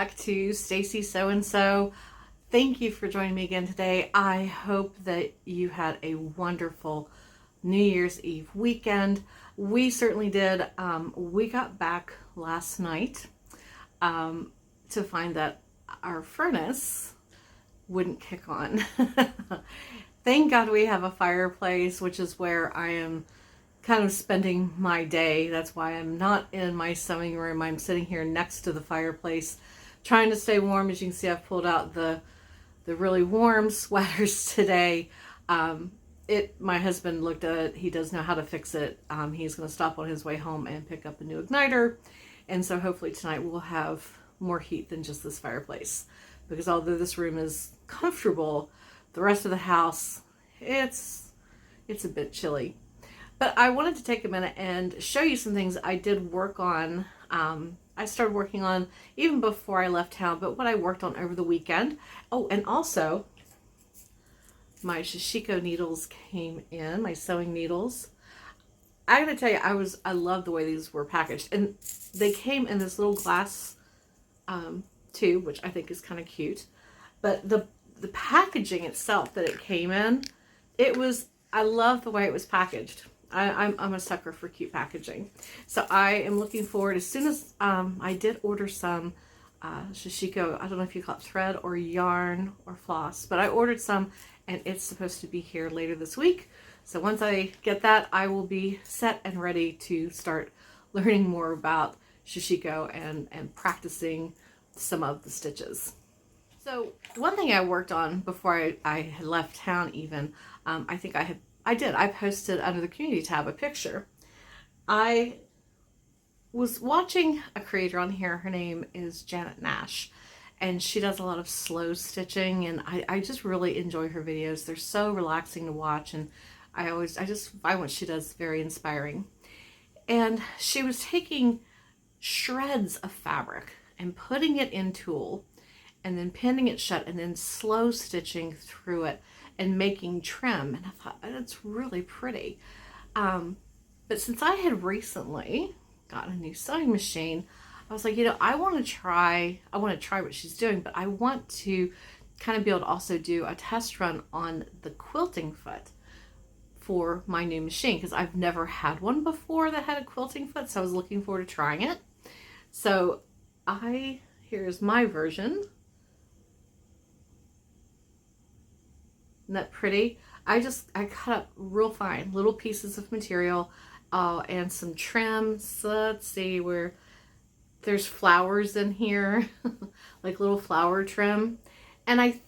back to Stacy So and So. Thank you for joining me again today. I hope that you had a wonderful New Year's Eve weekend. We certainly did. We got back last night to find that our furnace wouldn't kick on. Thank God we have a fireplace, which is where I am kind of spending my day. That's why I'm not in my sewing room. I'm sitting here next to the fireplace trying to stay warm. As you can see, I've pulled out the really warm sweaters today. My husband looked at it. He does know how to fix it. He's going to stop on his way home and pick up a new igniter. And so hopefully tonight we'll have more heat than just this fireplace. Because although this room is comfortable, the rest of the house, it's a bit chilly. But I wanted to take a minute and show you some things I did work on. I started working on even before I left town, but what I worked on over the weekend. Oh, and also my Shishiko needles came in, my sewing needles. I gotta tell you, I love the way these were packaged. And they came in this little glass tube, which I think is kind of cute. But the packaging itself that it came in, I love the way it was packaged. I'm a sucker for cute packaging. So I am looking forward, as soon as I did order some Shishiko, I don't know if you call it thread or yarn or floss, but I ordered some and it's supposed to be here later this week. So once I get that, I will be set and ready to start learning more about Shishiko and practicing some of the stitches. So one thing I worked on before I had left town even, I think I posted under the community tab a picture. I was watching a creator on here. Her name is Janet Nash, and she does a lot of slow stitching, and I just really enjoy her videos. They're so relaxing to watch, and I just find what she does very inspiring. And she was taking shreds of fabric and putting it in tulle and then pinning it shut and then slow stitching through it and making trim. And I thought, that's really pretty. But since I had recently gotten a new sewing machine, I was like, I want to try what she's doing, but I want to kind of be able to also do a test run on the quilting foot for my new machine, because I've never had one before that had a quilting foot, so I was looking forward to trying it. So here's my version. Isn't that pretty? I cut up real fine little pieces of material and some trim. So let's see, where there's flowers in here, like little flower trim. And I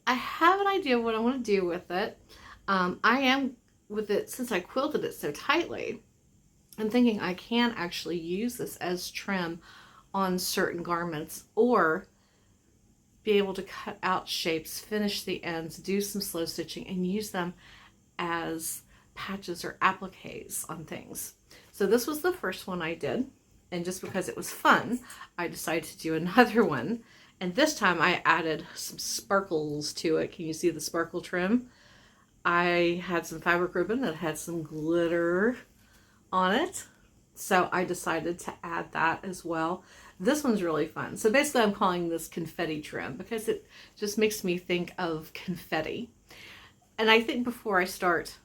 have an idea of what I want to do with it. I am with it, since I quilted it so tightly, I'm thinking I can actually use this as trim on certain garments, or be able to cut out shapes, finish the ends, do some slow stitching, and use them as patches or appliques on things. So this was the first one I did, and just because it was fun, I decided to do another one. And this time I added some sparkles to it. Can you see the sparkle trim? I had some fabric ribbon that had some glitter on it, so I decided to add that as well. This one's really fun. So basically I'm calling this confetti trim because it just makes me think of confetti. And I think before I start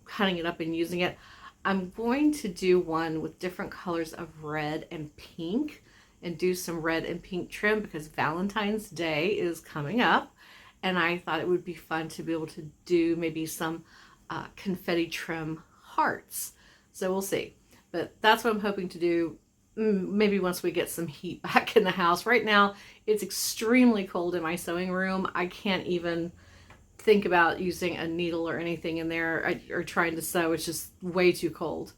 cutting it up and using it, I'm going to do one with different colors of red and pink, and do some red and pink trim because Valentine's Day is coming up. And I thought it would be fun to be able to do maybe some confetti trim hearts. So we'll see. But that's what I'm hoping to do, maybe once we get some heat back in the house. Right now, it's extremely cold in my sewing room. I can't even think about using a needle or anything in there or trying to sew. It's just way too cold.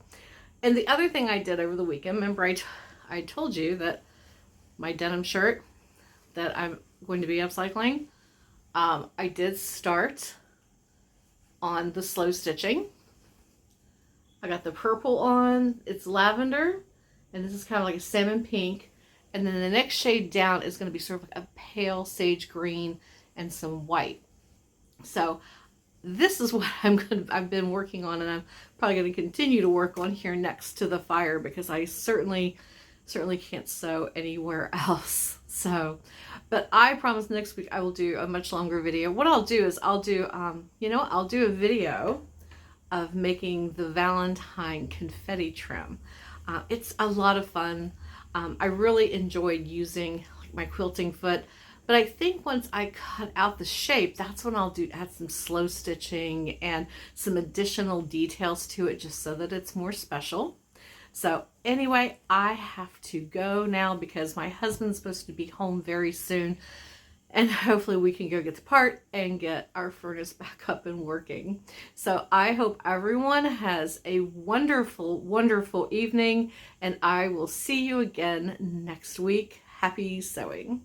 And the other thing I did over the weekend, remember I told you that my denim shirt that I'm going to be upcycling, I did start on the slow stitching. I got the purple on, it's lavender, and this is kind of like a salmon pink. And then the next shade down is going to be sort of like a pale sage green and some white. So this is what I've been working on, and I'm probably going to continue to work on here next to the fire, because I certainly can't sew anywhere else. So, but I promise next week I will do a much longer video. What I'll do is I'll do, I'll do a video of making the Valentine confetti trim. It's a lot of fun. I really enjoyed using my quilting foot, but I think once I cut out the shape, that's when I'll add some slow stitching and some additional details to it just so that it's more special. So anyway, I have to go now because my husband's supposed to be home very soon, and hopefully we can go get the part and get our furnace back up and working. So I hope everyone has a wonderful, wonderful evening, and I will see you again next week. Happy sewing.